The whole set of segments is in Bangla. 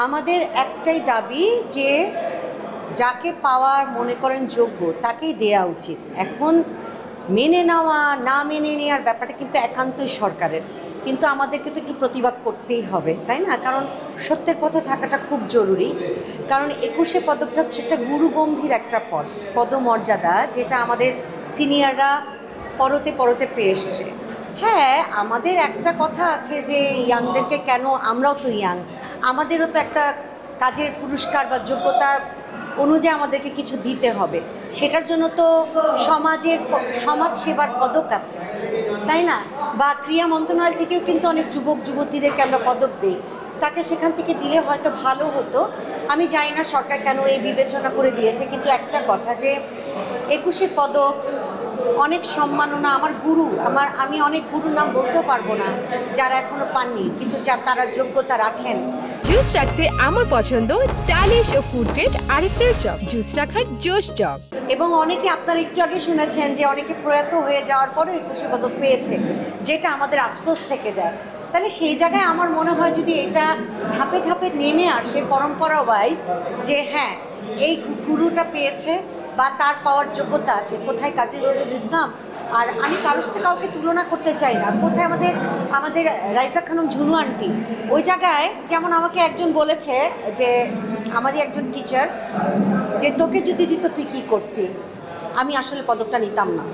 আমাদের একটাই দাবি যে যাকে পাওয়ার মনে করেন যোগ্য তাকেই দেয়া উচিত। এখন মেনে নেওয়া না মেনে নেওয়ার ব্যাপারটা কিন্তু একান্তই সরকারের, কিন্তু আমাদেরকে তো একটু প্রতিবাদ করতেই হবে, তাই না? কারণ সত্যের পথে থাকাটা খুব জরুরি। কারণ 21শে পদকটা হচ্ছে একটা গুরুগম্ভীর একটা পদমর্যাদা, যেটা আমাদের সিনিয়ররা পরতে পরতে পেয়ে এসছে। হ্যাঁ, আমাদের একটা কথা আছে যে ইয়াংদেরকে কেন, আমরাও তো ইয়াং, আমাদেরও তো একটা কাজের পুরস্কার বা যোগ্যতার অনুযায়ী আমাদেরকে কিছু দিতে হবে। সেটার জন্য তো সমাজ সেবার পদক আছে, তাই না? বা ক্রীড়া মন্ত্রণালয় থেকেও কিন্তু অনেক যুবক যুবতীদেরকে আমরা পদক দিই, তাকে সেখান থেকে দিলে হয়তো ভালো হতো। আমি জানি না সরকার কেন এই বিবেচনা করে দিয়েছে, কিন্তু একটা কথা যে 21শে পদক অনেক সম্মাননা। আমি অনেক গুরুর নাম বলতেও পারবো না যারা এখনো পাননি, কিন্তু তারা যোগ্যতা রাখেন। জুস রাখতে আমার পছন্দ স্টাইলিশ ও ফুড গ্রেড আরএফএল চক। জুস রাখার জোশ চক। এবং অনেকে আপনারা একটু আগে শুনেছেন যে অনেকে প্রয়াত হয়ে যাওয়ার পরেও 21শে পদক পেয়েছে, যেটা আমাদের আফসোস থেকে যায়। তাহলে সেই জায়গায় আমার মনে হয় যদি এটা ধাপে ধাপে নেমে আসে পরম্পরা ওয়াইজ, যে হ্যাঁ এই গুরুটা পেয়েছে বা তার পাওয়ার যোগ্যতা আছে। কোথায় কাজী নজরুল ইসলাম? আর আমি কারোর সাথে কাউকে তুলনা করতে চাই না। কোথায় আমাদের রাইসা খানম ঝুনু আন্টি? ওই জায়গায় যেমন আমাকে একজন বলেছে, যে আমারই একজন টিচার, যে তোকে যদি দিত তুই কী করতি? আমি আসলে পদকটা নিতাম না,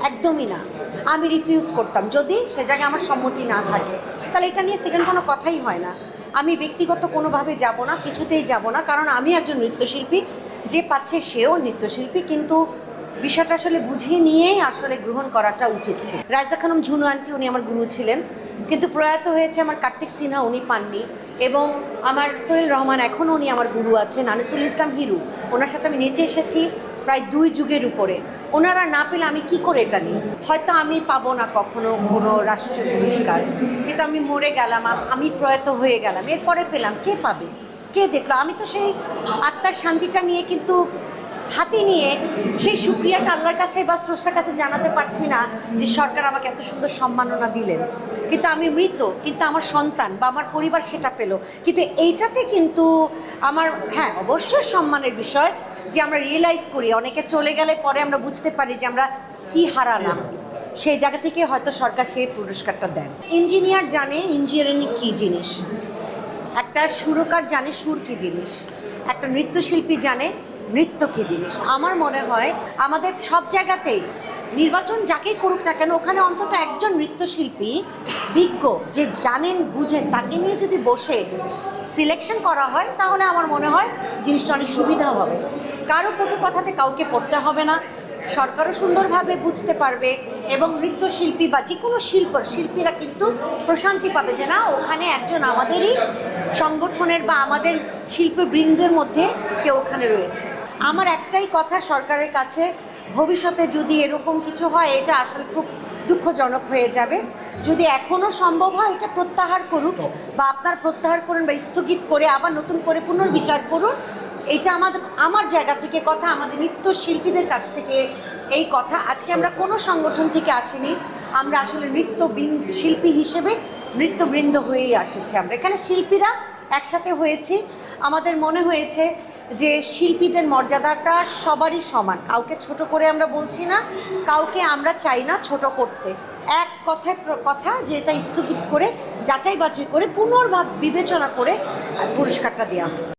একদমই না। আমি রিফিউজ করতাম যদি সে জায়গায় আমার সম্মতি না থাকে। তাহলে এটা নিয়ে সেকেন্ড কোনো কথাই হয় না। আমি ব্যক্তিগত কোনোভাবে যাব না, কিছুতেই যাব না, কারণ আমি একজন নৃত্যশিল্পী, যে পাচ্ছে সেও নৃত্যশিল্পী। কিন্তু বিষয়টা আসলে বুঝিয়ে নিয়েই আসলে গ্রহণ করাটা উচিত ছিল। রাইজা খানম ঝুনু আন্টি উনি আমার গুরু ছিলেন, কিন্তু প্রয়াত হয়েছে আমার কার্তিক সিনহা, উনি পাননি। এবং আমার সোহেল রহমান এখনও উনি আমার গুরু আছেন। আনিসুল ইসলাম হিরু, ওনার সাথে আমি নেচে এসেছি প্রায় 2 যুগের উপরে। ওনারা না পেলে আমি কি করে এটা নিই? হয়তো আমি পাবো না কখনো কোনো রাষ্ট্রীয় পুরস্কার, কিন্তু আমি মরে গেলাম, আমি প্রয়াত হয়ে গেলাম, এরপরে পেলাম, কে পাবে? কে দেখলো? আমি তো সেই আত্মার শান্তিটা নিয়ে কিন্তু হাতে নিয়ে সেই সুক্রিয়াটা আল্লাহর কাছে বা স্রষ্টার কাছে জানাতে পারছি না যে সরকার আমাকে এত সুন্দর সম্মাননা দিলেন। কিন্তু আমি মৃত, কিন্তু আমার সন্তান বা আমার পরিবার সেটা পেল। কিন্তু এইটাতে কিন্তু আমার, হ্যাঁ অবশ্যই সম্মানের বিষয় যে আমরা রিয়েলাইজ করি, অনেকে চলে গেলে পরে আমরা বুঝতে পারি যে আমরা কি হারালাম। সেই জায়গা থেকে হয়তো সরকার সেই পুরস্কারটা দেন। ইঞ্জিনিয়ার জানে ইঞ্জিনিয়ারিং কী জিনিস, একটা সুরকার জানে সুর কী জিনিস, একটা নৃত্যশিল্পী জানে নৃত্য কী জিনিস। আমার মনে হয় আমাদের সব জায়গাতেই নির্বাচন যাকেই করুক না কেন, ওখানে অন্তত একজন নৃত্যশিল্পী বিজ্ঞ, যে জানেন বুঝেন, তাকে নিয়ে যদি বসে সিলেকশন করা হয়, তাহলে আমার মনে হয় জিনিসটা অনেক সুবিধা হবে। কারো কটু কথাতে কাউকে পড়তে হবে না, সরকারও সুন্দরভাবে বুঝতে পারবে, এবং নৃত্যশিল্পী বা যে কোনো শিল্পীরা কিন্তু প্রশান্তি পাবে যে না, ওখানে একজন আমাদেরই সংগঠনের বা আমাদের শিল্পবৃন্দের মধ্যে কেউ ওখানে রয়েছে। আমার একটাই কথা সরকারের কাছে, ভবিষ্যতে যদি এরকম কিছু হয়, এটা আসলে খুব দুঃখজনক হয়ে যাবে। যদি এখনও সম্ভব হয় এটা প্রত্যাহার করুন, বা আপনার প্রত্যাহার করুন বা স্থগিত করে আবার নতুন করে পুনর্বিচার করুন। এটা আমার জায়গা থেকে কথা, আমাদের নৃত্যশিল্পীদের কাছ থেকে এই কথা। আজকে আমরা কোনো সংগঠন থেকে আসিনি, আমরা আসলে শিল্পী হিসেবে নৃত্যবৃন্দ হয়েই আসেছি। আমরা এখানে শিল্পীরা একসাথে হয়েছি, আমাদের মনে হয়েছে যে শিল্পীদের মর্যাদাটা সবারই সমান, কাউকে ছোট করে আমরা বলছি না, কাউকে আমরা চাই না ছোট করতে। এক কথায় কথা যে এটা স্থগিত করে যাচাই বাছাই করে পুনর্ভাব বিবেচনা করে পুরস্কারটা দেওয়া হয়।